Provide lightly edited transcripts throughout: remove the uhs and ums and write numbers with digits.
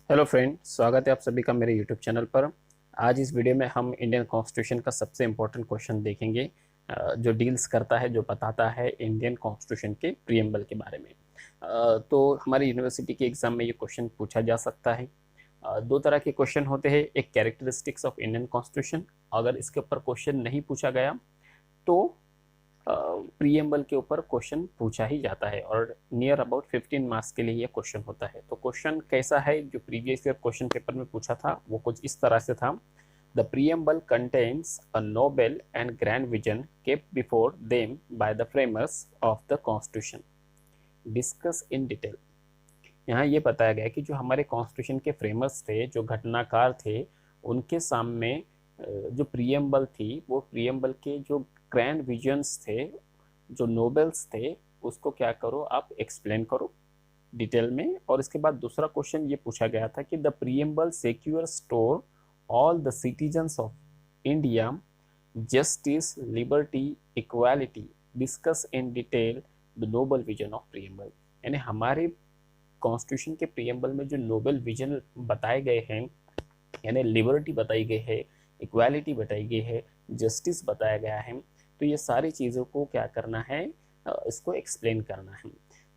Hello friend, स्वागत है आप सभी का मेरे यूट्यूब चैनल पर। आज इस वीडियो में हम इंडियन कॉन्स्टिट्यूशन का सबसे इम्पोर्टेंट क्वेश्चन देखेंगे, जो डील्स करता है, जो बताता है इंडियन कॉन्स्टिट्यूशन के प्रीएम्बल के बारे में। तो हमारी यूनिवर्सिटी के एग्जाम में ये क्वेश्चन पूछा जा सकता है। दो तरह के क्वेश्चन होते हैं, एक कैरेक्टरिस्टिक्स ऑफ इंडियन कॉन्स्टिट्यूशन। अगर इसके ऊपर क्वेश्चन नहीं पूछा गया तो प्रीएम्बल के ऊपर क्वेश्चन पूछा ही जाता है और नियर अबाउट 15 मार्क्स के लिए ये क्वेश्चन होता है। तो क्वेश्चन कैसा है, जो प्रीवियस ईयर क्वेश्चन पेपर में पूछा था वो कुछ इस तरह से था। The preamble contains a noble and grand vision kept before them by the framers of the constitution, discuss in detail. यहाँ ये बताया गया कि जो हमारे कॉन्स्टिट्यूशन के फ्रेमर्स थे, जो घटनाकार थे, उनके सामने जो प्रीएम्बल थी, वो प्रीएम्बल के जो ग्रैंड विजन्स थे, जो नोबल्स थे, उसको क्या करो, आप एक्सप्लेन करो डिटेल में। और इसके बाद दूसरा क्वेश्चन ये पूछा गया था कि the preamble secure store all the citizens of India justice, liberty, equality, discuss in detail the noble vision of preamble. यानी हमारे कॉन्स्टिट्यूशन के प्रीएम्बल में जो नोबल विजन बताए गए हैं, यानी लिबर्टी बताई गई है, इक्वालिटी बताई गई है, जस्टिस बताया गया है, तो ये सारी चीज़ों को क्या करना है, इसको एक्सप्लेन करना है।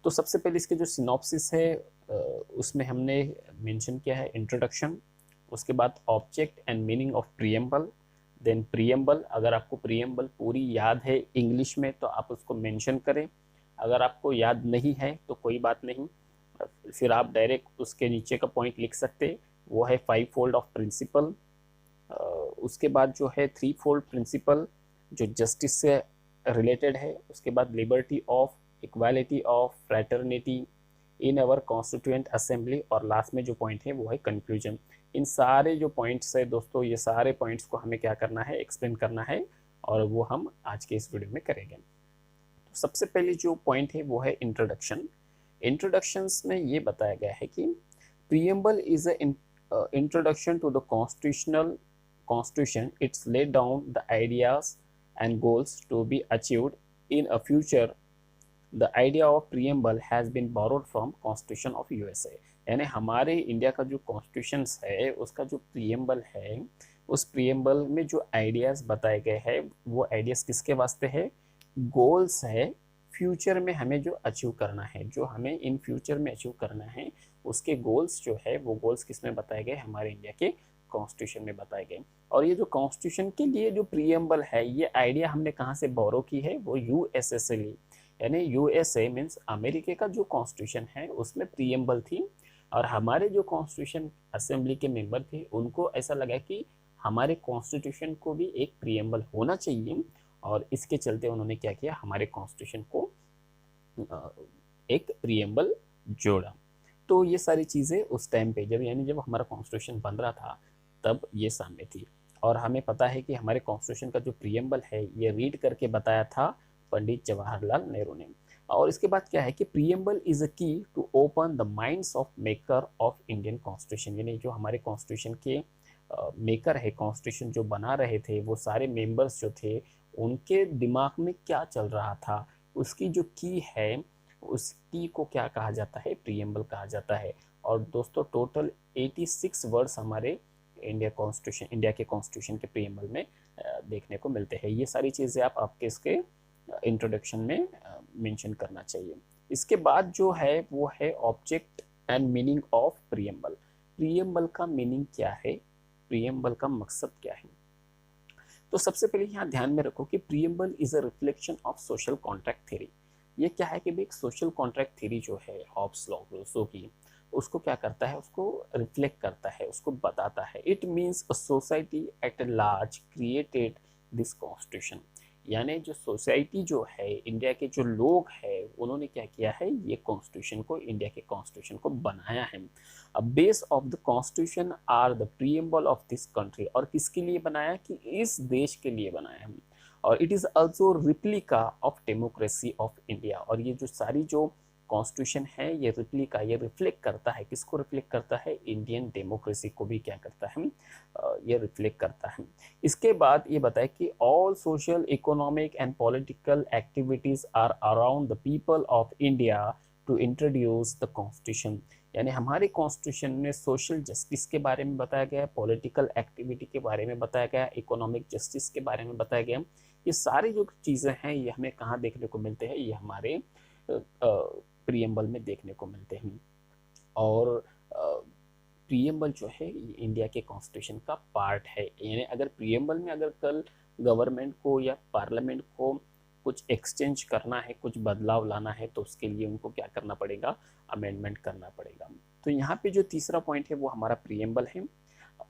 तो सबसे पहले इसके जो सिनॉप्सिस है उसमें हमने मेंशन किया है इंट्रोडक्शन, उसके बाद object and meaning of preamble, then preamble. अगर आपको प्रीएम्बल पूरी याद है इंग्लिश में तो आप उसको मेंशन करें, अगर आपको याद नहीं है तो कोई बात नहीं, फिर आप डायरेक्ट उसके नीचे का पॉइंट लिख सकते, वो है 5 फोल्ड ऑफ प्रिंसिपल। उसके बाद जो है 3 फोल्ड प्रिंसिपल जो जस्टिस से रिलेटेड है, उसके बाद liberty of, equality of, fraternity in our constituent assembly, और लास्ट में जो पॉइंट है वो है कंक्लूजन। इन सारे जो पॉइंट्स है दोस्तों, ये सारे पॉइंट्स को हमें क्या करना है, एक्सप्लेन करना है, और वो हम आज के इस वीडियो में करेंगे। तो सबसे पहले जो पॉइंट है वो है इंट्रोडक्शन। इंट्रोडक्शंस में ये बताया गया है कि preamble is a introduction to the constitution. It's laid down the ideas and goals to be achieved in a future. The idea of preamble has been borrowed from Constitution of USA. यानी हमारे India का जो constitution है उसका जो preamble है, उस preamble में जो आइडियाज बताए गए हैं, वो आइडियाज किसके वास्ते है, गोल्स है, फ्यूचर में हमें जो अचीव करना है, जो हमें इन फ्यूचर में अचीव करना है, उसके गोल्स जो है वो गोल्स किस में बताए गए, हमारे इंडिया के कॉन्स्टिट्यूशन में बताए गए। और ये जो कॉन्स्टिट्यूशन के लिए जो प्रीएम्बल है, ये आइडिया हमने कहाँ से बोरो की है, वो यूएसए से ली। यानी यूएसए मीन्स अमेरिका का जो कॉन्स्टिट्यूशन है उसमें प्रीएम्बल थी, और हमारे जो कॉन्स्टिट्यूशन असेंबली के मेंबर थे उनको ऐसा लगा कि हमारे कॉन्स्टिट्यूशन को भी एक प्रीएम्बल होना चाहिए, और इसके चलते उन्होंने क्या किया, हमारे कॉन्स्टिट्यूशन को एक प्रीएम्बल जोड़ा। तो ये सारी चीज़ें उस टाइम पे जब हमारा कॉन्स्टिट्यूशन बन रहा था तब ये सामने थी। और हमें पता है कि हमारे कॉन्स्टिट्यूशन का जो प्रीएम्बल है ये रीड करके बताया था पंडित जवाहरलाल नेहरू ने। और इसके बाद क्या है कि preamble is a key to open the minds of maker of Indian constitution. यानी जो हमारे कॉन्स्टिट्यूशन के मेकर है, कॉन्स्टिट्यूशन जो बना रहे थे, वो सारे मेंबर्स जो थे, उनके दिमाग में क्या चल रहा था, उसकी जो की है, उस की को क्या कहा जाता है, प्रीएम्बल कहा जाता है। और दोस्तों टोटल 86 वर्ड्स हमारे इंडिया के कॉन्स्टिट्यूशन के प्रीएम्बल में देखने को मिलते हैं। ये सारी चीज़ें आपके इसके इंट्रोडक्शन में मेंशन करना चाहिए। इसके बाद जो है वो है object and meaning of preamble. Preamble का मीनिंग क्या है, प्रीएम्बल का मकसद क्या है। तो सबसे पहले यहाँ ध्यान में रखो कि preamble is a reflection of social contract theory. ये क्या है कि भाई एक सोशल कॉन्ट्रैक्ट थ्योरी जो है हॉब्स लॉ रूसो की, उसको क्या करता है, उसको रिफ्लेक्ट करता है, उसको बताता है। It means a society at large created this constitution. यानी जो सोसाइटी जो है, इंडिया के जो लोग हैं, उन्होंने क्या किया है, ये कॉन्स्टिट्यूशन को, इंडिया के कॉन्स्टिट्यूशन को बनाया है। A base of the constitution are the preamble of this country. और किसके लिए बनाया, कि इस देश के लिए बनाया है। और it is also replica of democracy of India. और ये जो सारी जो कॉन्स्टिट्यूशन है, ये रिप्लिका, ये रिफ्लेक्ट करता है, किसको रिफ्लेक्ट करता है, इंडियन डेमोक्रेसी को भी क्या करता है, ये रिफ्लेक्ट करता है। इसके बाद ये बताए कि all social, economic and political activities are around the people of India to introduce the constitution. यानी हमारे कॉन्स्टिट्यूशन में सोशल जस्टिस के बारे में बताया गया है, पॉलिटिकल एक्टिविटी के बारे में बताया गया है, इकोनॉमिक जस्टिस के बारे में बताया गया है। ये सारी जो चीज़ें हैं ये हमें कहाँ देखने को मिलते हैं, ये हमारे प्रीएम्बल में देखने को मिलते हैं। और प्रीएम्बल जो है ये इंडिया के कॉन्स्टिट्यूशन का पार्ट है। यानी अगर प्रीएम्बल में अगर कल गवर्नमेंट को या पार्लियामेंट को कुछ एक्सचेंज करना है, कुछ बदलाव लाना है, तो उसके लिए उनको क्या करना पड़ेगा, अमेंडमेंट करना पड़ेगा। तो यहाँ पे जो तीसरा पॉइंट है वो हमारा प्रीएम्बल है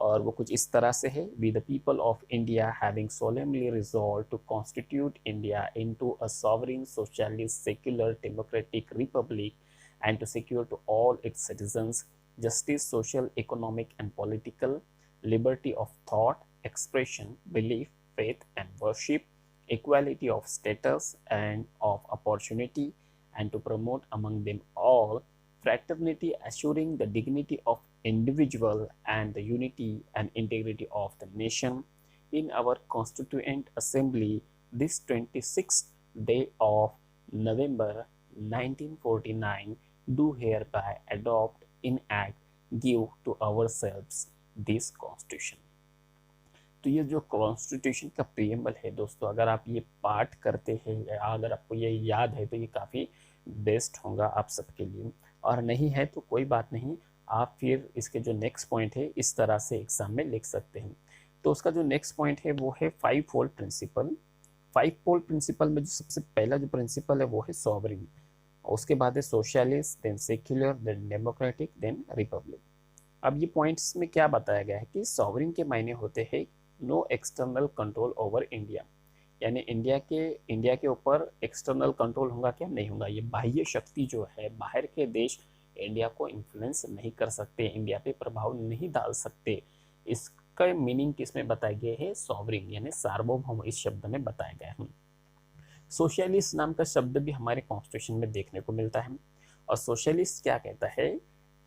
और वो कुछ इस तरह से है, we the people of India having solemnly resolved to constitute India into a sovereign socialist secular democratic republic and to secure to all its citizens justice, social, economic and political liberty of thought, expression, belief, faith and worship, equality of status and of opportunity, and to promote among them all fraternity, assuring the dignity of individual and the unity and integrity of the nation. In our Constituent Assembly, this 26th day of November 1949, do hereby adopt, enact, give to ourselves this Constitution. तो ये जो constitution का preamble है दोस्तों, अगर आप ये पाठ करते हैं या अगर आपको ये याद है तो ये काफ़ी बेस्ट होगा आप सबके लिए, और नहीं है तो कोई बात नहीं, आप फिर इसके जो नेक्स्ट पॉइंट है इस तरह से एग्जाम में लिख सकते हैं। तो उसका जो नेक्स्ट पॉइंट है वो है 5 फोल्ड प्रिंसिपल। 5 फोल्ड प्रिंसिपल में जो सबसे पहला जो प्रिंसिपल है वो है सॉवरिन, उसके बाद है socialist, then secular, then democratic, then republic. अब ये पॉइंट्स में क्या बताया गया है कि सॉवरिन के मायने होते हैं no external control over India, यानी इंडिया के ऊपर एक्सटर्नल कंट्रोल होगा क्या, नहीं होगा। ये बाह्य शक्ति जो है, बाहर के देश इंडिया को इन्फ्लुएंस नहीं कर सकते, इंडिया पे प्रभाव नहीं डाल सकते। इसका मीनिंग किसमें बताया गया है, सॉवरिन यानी सार्वभौम इस शब्द में बताया गया है। सोशलिस्ट नाम का शब्द भी हमारे कॉन्स्टिट्यूशन में देखने को मिलता है, और सोशलिस्ट क्या कहता है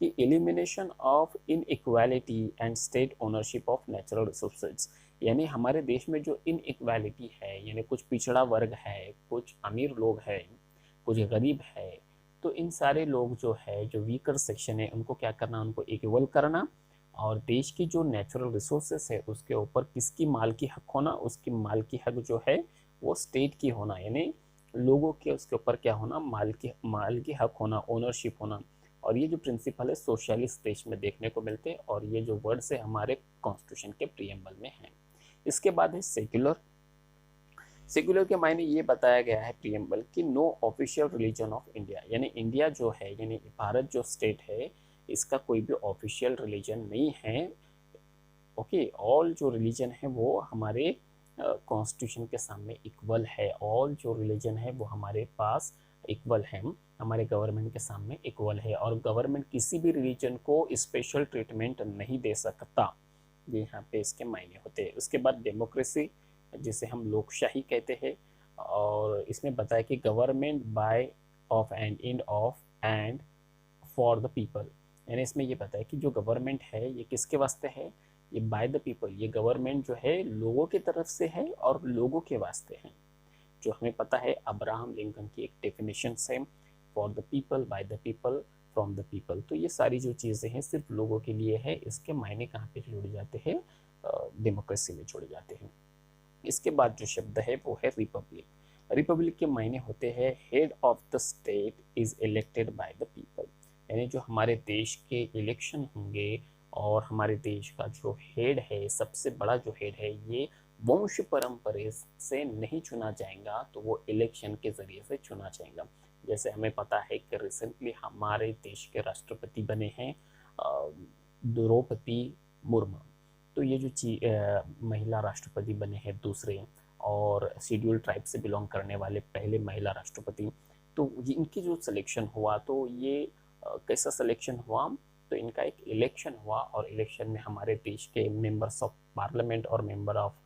कि elimination of inequality and state ownership of natural resources, यानी हमारे देश में जो इनइक्वालिटी है, यानी कुछ पिछड़ा वर्ग है, कुछ अमीर लोग हैं, कुछ गरीब है, तो इन सारे लोग जो है, जो वीकर सेक्शन है, उनको क्या करना, उनको इक्वल करना, और देश की जो नेचुरल रिसोर्सेस है उसके ऊपर किसकी मालकी हक होना, उसकी मालकी हक जो है वो स्टेट की होना, यानी लोगों के उसके ऊपर क्या होना, मालकी हक होना, ओनरशिप होना। और ये जो प्रिंसिपल है सोशलिस्ट देश में देखने को मिलते हैं, और ये जो वर्ड्स है हमारे कॉन्स्टिट्यूशन के प्रीएम्बल में हैं। इसके बाद है सेक्युलर। सेक्युलर के मायने ये बताया गया है प्रीएम्बल कि no official religion of India, यानी इंडिया जो है, यानी भारत जो स्टेट है, इसका कोई भी ऑफिशियल रिलीजन नहीं है। ओके, ऑल जो रिलीजन है वो हमारे कॉन्स्टिट्यूशन के सामने इक्वल है, ऑल जो रिलीजन है वो हमारे पास इक्वल है, हमारे गवर्नमेंट के सामने इक्वल है, और गवर्नमेंट किसी भी रिलीजन को स्पेशल ट्रीटमेंट नहीं दे सकता। ये यहाँ पे इसके मायने होते हैं। उसके बाद डेमोक्रेसी, जिसे हम लोकशाही कहते हैं, और इसमें बताया कि government by, of and, in of and for the people, यानी इसमें ये बताया कि जो गवर्नमेंट है ये किसके वास्ते है, ये बाय द पीपल, ये गवर्नमेंट जो है लोगों की तरफ से है और लोगों के वास्ते है। जो हमें पता है अब्राहम लिंकन की एक डेफिनेशन है, for the people, by the people, from the people. तो ये सारी जो चीज़ें हैं सिर्फ लोगों के लिए है। इसके मायने कहाँ पे जुड़ जाते हैं, डेमोक्रेसी में जुड़ जाते हैं। इसके बाद जो शब्द है वो है रिपब्लिक। रिपब्लिक के मायने होते हैं head of the state is elected by the people, यानी जो हमारे देश के इलेक्शन होंगे और हमारे देश का जो हेड है, सबसे बड़ा जो हेड है, ये वंश परंपरा से नहीं चुना जाएगा, तो वो इलेक्शन के जरिए से चुना जाएगा। जैसे हमें पता है कि रिसेंटली हमारे देश के राष्ट्रपति बने हैं द्रौपदी मुर्मू। तो ये जो महिला राष्ट्रपति बने हैं दूसरे, और शेड्यूल ट्राइब से बिलोंग करने वाले पहले महिला राष्ट्रपति। तो इनकी जो सिलेक्शन हुआ, तो ये कैसा सिलेक्शन हुआ, तो इनका एक इलेक्शन हुआ, और इलेक्शन में हमारे देश के मेंबर्स ऑफ पार्लियामेंट और मेंबर ऑफ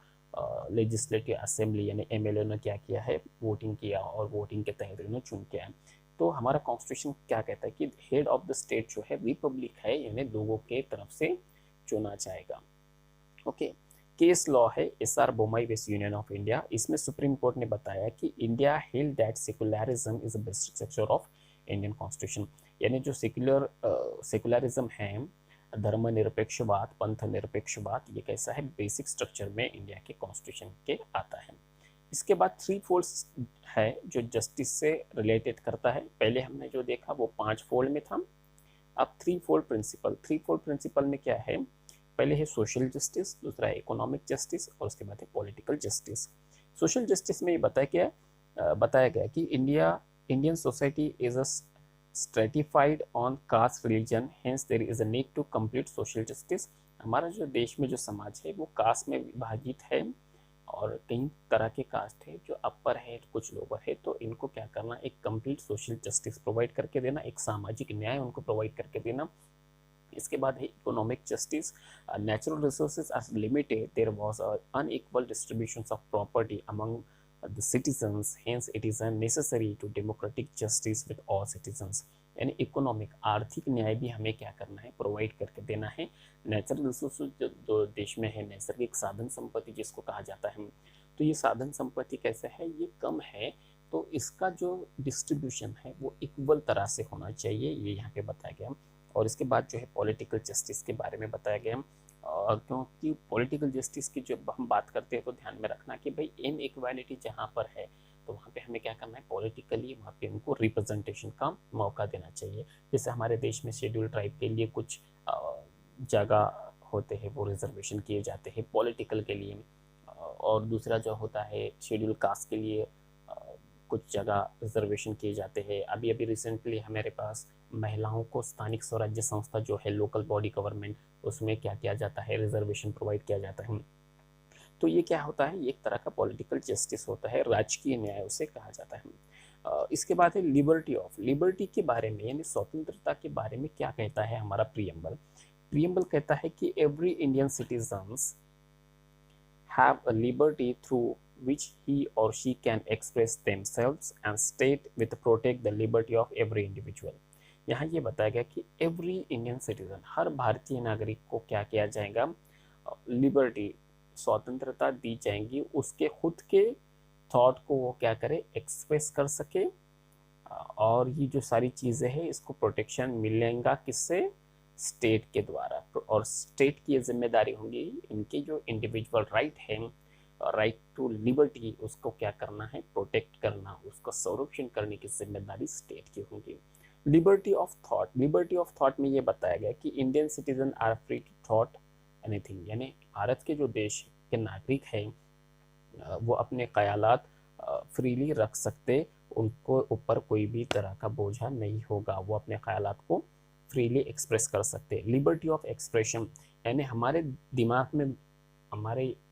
लेजिस्लेटिव असेंबली यानी एमएलए ने क्या किया है, वोटिंग किया, और वोटिंग के तहत इन्होंने चुन किया है। तो हमारा कॉन्स्टिट्यूशन क्या कहता है कि हेड ऑफ द स्टेट जो है रिपब्लिक है, यानी लोगों के तरफ से चुना जाएगा। ओके, केस लॉ है एसआर बोमाई वेस्ट यूनियन ऑफ इंडिया। इसमें सुप्रीम कोर्ट ने बताया कि India held that secularism is the best structure of Indian constitution, यानी जो सेकुलरिज्म है, धर्मनिरपेक्षवाद, पंथ निरपेक्षवाद, ये कैसा है, बेसिक स्ट्रक्चर में इंडिया के कॉन्स्टिट्यूशन के आता है। इसके बाद थ्री फोल्ड्स है जो जस्टिस से रिलेटेड करता है। पहले हमने जो देखा वो 5 फोल्ड में था, अब थ्री फोल्ड प्रिंसिपल में क्या है, पहले है सोशल जस्टिस, दूसरा है इकोनॉमिक जस्टिस और उसके बाद है पॉलिटिकल जस्टिस। सोशल जस्टिस में ये बताया गया कि Indian society is a stratified on caste religion, hence there is a need to complete social justice. हमारा जो देश में जो समाज है वो कास्ट में विभाजित है और कई तरह के कास्ट है, जो अपर है कुछ लोअर है, तो इनको क्या करना, एक कंप्लीट सोशल जस्टिस प्रोवाइड करके देना, एक सामाजिक न्याय उनको प्रोवाइड करके देना। इसके बाद है economic justice, natural resources are limited, there was unequal distribution of property among the citizens, hence it is necessary to democratic justice with all citizens। यानी इकोनॉमिक आर्थिक न्याय भी हमें क्या करना है, प्रोवाइड करके देना है। नेचुरल रिसोर्सेज जो देश में है, नैसर्गिक साधन संपत्ति जिसको कहा जाता है, तो ये साधन संपत्ति कैसे है, ये कम है, तो इसका जो डिस्ट्रीब्यूशन है वो इक्वल तरह से होना चाहिए, ये यहाँ पे बताया गया। और इसके बाद जो है पॉलिटिकल जस्टिस के बारे में बताया गया, क्योंकि पॉलिटिकल जस्टिस की जब हम बात करते हैं तो ध्यान में रखना कि भाई इन इक्वालिटी जहाँ पर है तो वहाँ पे हमें क्या करना है, पॉलिटिकली वहाँ पे उनको रिप्रेजेंटेशन का मौका देना चाहिए। जैसे हमारे देश में शेड्यूल ट्राइब के लिए कुछ जगह होते हैं वो रिजर्वेशन किए जाते हैं पॉलिटिकल के लिए, और दूसरा जो होता है शेड्यूल कास्ट के लिए कुछ जगह रिजर्वेशन किए जाते हैं। अभी अभी रिसेंटली हमारे पास महिलाओं को स्थानिक स्वराज्य संस्था जो है लोकल बॉडी गवर्नमेंट, उसमें क्या किया जाता है, रिजर्वेशन प्रोवाइड किया जाता है। तो ये क्या होता है, ये एक तरह का पॉलिटिकल जस्टिस होता है, राजकीय न्याय उसे कहा जाता है। इसके बाद है लिबर्टी के बारे में, यानी स्वतंत्रता के बारे में क्या कहता है हमारा प्रियम्बल कहता है कि every Indian citizens have a liberty through which he or she can express themselves and state with protect the liberty of every individual। यहाँ ये बताया गया कि एवरी इंडियन सिटीजन, हर भारतीय नागरिक को क्या किया जाएगा, लिबर्टी, स्वतंत्रता दी जाएगी, उसके खुद के थॉट को वो क्या करे, एक्सप्रेस कर सके, और ये जो सारी चीज़ें हैं इसको प्रोटेक्शन मिलेगा किससे, स्टेट के द्वारा। और स्टेट की ये जिम्मेदारी होंगी, इनके जो इंडिविजुअल राइट है, राइट टू लिबर्टी, उसको क्या करना है, प्रोटेक्ट करना, उसका संरक्षण करने की जिम्मेदारी स्टेट की होगी। लिबर्टी ऑफ थॉट में ये बताया गया कि Indian citizen are free to thought anything, यानी भारत के जो देश के नागरिक हैं वो अपने ख्यालात फ्रीली रख सकते, उनको ऊपर कोई भी तरह का बोझा नहीं होगा, वो अपने ख्यालात को फ्रीली एक्सप्रेस कर सकते हैं। लिबर्टी ऑफ एक्सप्रेशन, यानी हमारे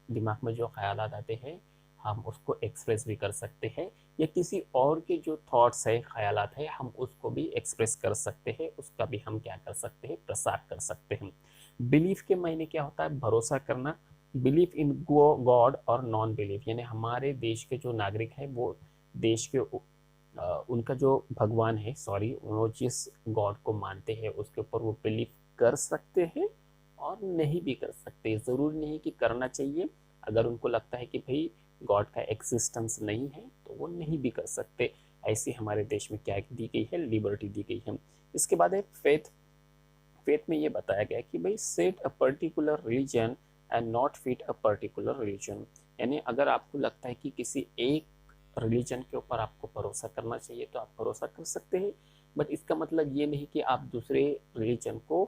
दिमाग में जो ख्यालात आते हैं हम उसको एक्सप्रेस भी कर सकते हैं, या किसी और के जो थॉट्स है, ख्यालात है, हम उसको भी एक्सप्रेस कर सकते हैं, उसका भी हम क्या कर सकते हैं, प्रसार कर सकते हैं। बिलीफ के मायने क्या होता है, भरोसा करना, बिलीफ इन गॉड और नॉन बिलीफ, यानी हमारे देश के जो नागरिक हैं वो देश के उनका जो भगवान है, वो जिस गॉड को मानते हैं उसके ऊपर वो बिलीव कर सकते हैं और नहीं भी कर सकते, ज़रूरी नहीं कि करना चाहिए। अगर उनको लगता है कि भाई गॉड का एक्सिस्टेंस नहीं है तो वो नहीं भी कर सकते। ऐसी हमारे देश में क्या दी गई है, लिबर्टी दी गई है। इसके बाद है फेथ में ये बताया गया कि भाई set a particular religion and not fit a particular religion, यानी अगर आपको लगता है कि किसी एक रिलीजन के ऊपर आपको भरोसा करना चाहिए तो आप भरोसा कर सकते हैं, बट इसका मतलब ये नहीं कि आप दूसरे रिलीजन को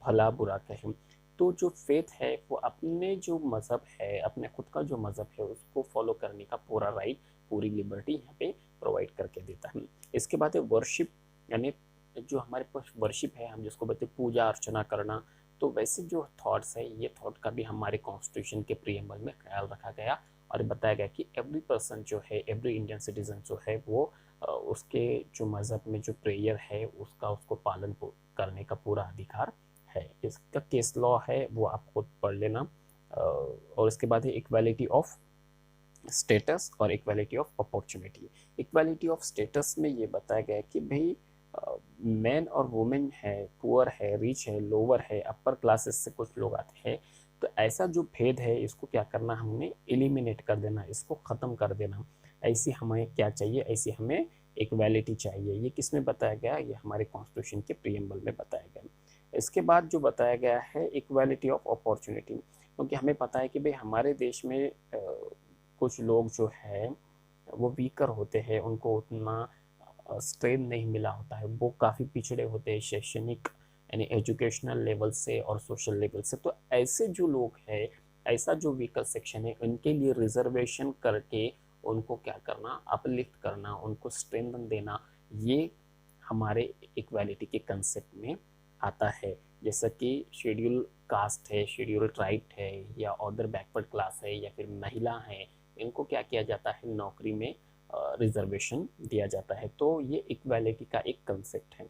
भला बुरा कहें। तो जो फेथ है वो अपने जो मज़हब है, अपने खुद का जो मज़हब है उसको फॉलो करने का पूरा राइट, पूरी लिबर्टी यहाँ पे प्रोवाइड करके देता है। इसके बाद है वर्शिप, यानी जो हमारे पास वर्शिप है, हम जिसको बोलते हैं पूजा अर्चना करना, तो वैसे जो थॉट्स है ये थॉट का भी हमारे कॉन्स्टिट्यूशन के प्रीएम्बल में ख्याल रखा गया और बताया गया कि एवरी पर्सन जो है, एवरी इंडियन सिटीजन जो है वो उसके जो मज़हब में जो प्रेयर है उसको पालन करने का पूरा अधिकार है। इसका केस लॉ है वो आप खुद पढ़ लेना। और इसके बाद है इक्वालिटी ऑफ स्टेटस और equality of opportunity. Equality of status में ये बताया गया कि भाई मैन और वुमेन है, पुअर है, रिच है, लोअर है, अपर क्लासेस से कुछ लोग आते हैं, तो ऐसा जो भेद है इसको क्या करना, हमने एलिमिनेट कर देना, इसको ख़त्म कर देना। ऐसी हमें क्या चाहिए, ऐसी हमें इक्वालिटी चाहिए। ये किस में बताया गया? ये हमारे कॉन्स्टिट्यूशन के प्रीएम्बल में बताया गया। इसके बाद जो बताया गया है इक्वालिटी ऑफ अपॉर्चुनिटी, क्योंकि हमें पता है कि भाई हमारे देश में कुछ लोग जो है वो वीकर होते हैं, उनको उतना स्ट्रेन नहीं मिला होता है, वो काफ़ी पिछड़े होते हैं शैक्षणिक यानी एजुकेशनल लेवल से और सोशल लेवल से। तो ऐसे जो लोग हैं, ऐसा जो वीकर सेक्शन है, उनके लिए रिजर्वेशन करके उनको क्या करना, अपलिफ्ट करना, उनको स्ट्रेंथन देना, ये हमारे इक्वालिटी के कंसेप्ट में आता है। जैसा कि शेड्यूल कास्ट है, शेड्यूल ट्राइब है, या अदर बैकवर्ड क्लास है, या फिर महिला है, इनको क्या किया जाता है, नौकरी में रिजर्वेशन दिया जाता है। तो ये इक्वालिटी का एक कंसेप्ट है।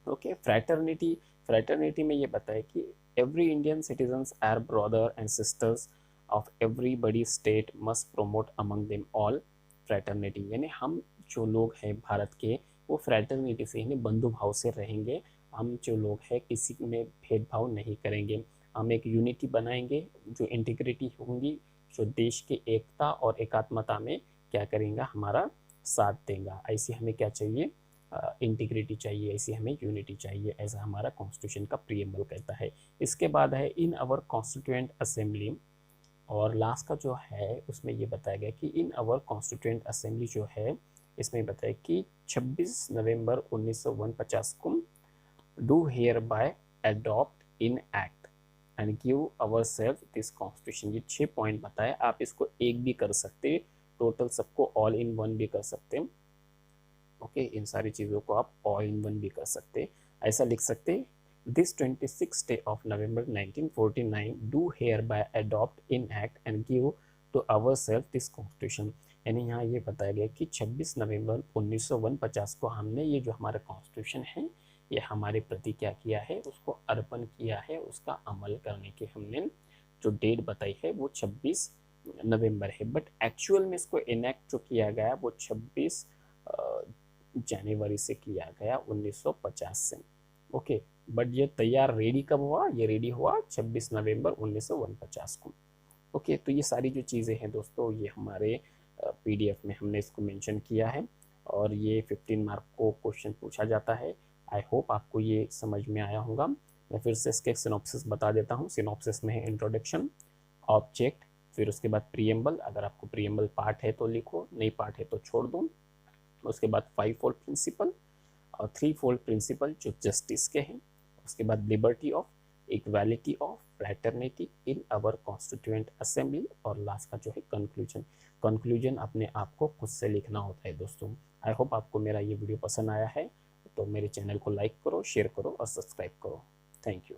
ओके, फ्रैटर्निटी, फ्रैटर्निटी में ये बताया कि every Indian citizens are brother and sisters of everybody state must promote among them all fraternity, यानी हम जो लोग हैं भारत के, वो फ्रैटर्निटी से यानी बंधु भाव से रहेंगे। हम जो लोग हैं किसी में भेदभाव नहीं करेंगे, हम एक यूनिटी बनाएंगे, जो इंटीग्रिटी होंगी, जो देश की एकता और एकात्मता में क्या करेंगे, हमारा साथ देगा। ऐसी हमें क्या चाहिए, इंटीग्रिटी चाहिए, ऐसी हमें यूनिटी चाहिए, ऐसा हमारा कॉन्स्टिट्यूशन का प्रीएम्बल कहता है। इसके बाद है इन आवर कॉन्स्टिट्यूएंट असेंबली, और लास्ट का जो है उसमें ये बताया गया कि इन आवर कॉन्स्टिट्यूएंट असेंबली जो है, इसमें बताया कि 26 नवंबर 1949 को do hereby adopt enact and give our self this constitution. ये 6 पॉइंट बताए, आप इसको एक भी कर सकते, टोटल सबको ऑल इन वन भी कर सकते। ओके, इन सारी चीज़ों को आप ऑल इन वन भी कर सकते, ऐसा लिख सकते, this 26 day of November 1949 do hereby adopt enact and give to our self this constitution. यानी यहाँ ये बताया गया कि 26 नवंबर 1949 को हमने ये जो हमारा कॉन्स्टिट्यूशन है, ये हमारे प्रति क्या किया है, उसको अर्पण किया है, उसका अमल करने की हमने जो डेट बताई है वो 26 नवंबर है। बट एक्चुअल में इसको इनेक्ट जो किया गया वो 26 जनवरी से किया गया 1950 से। ओके, बट ये तैयार रेडी कब हुआ, ये रेडी हुआ 26 नवंबर 1949 को। ओके, तो ये सारी जो चीज़ें हैं दोस्तों, ये हमारे पीडीएफ में हमने इसको मेंशन किया है, और ये 15 मार्क को क्वेश्चन पूछा जाता है। आई होप आपको ये समझ में आया होगा। मैं फिर से इसके सिनॉप्सिस बता देता हूँ। सिनॉप्सिस में है इंट्रोडक्शन, ऑब्जेक्ट, फिर उसके बाद प्रीएम्बल, अगर आपको प्रीएम्बल पार्ट है तो लिखो, नहीं पार्ट है तो छोड़ दो। उसके बाद 5 फोल्ड प्रिंसिपल और 3 फोल्ड प्रिंसिपल जो जस्टिस के हैं। उसके बाद liberty of, equality of, fraternity in our constituent assembly, और लास्ट का जो है कंक्लूजन। कंक्लूजन अपने आप को खुद से लिखना होता है दोस्तों। आई होप आपको मेरा ये वीडियो पसंद आया है, तो मेरे चैनल को लाइक करो, शेयर करो और सब्सक्राइब करो। Thank you.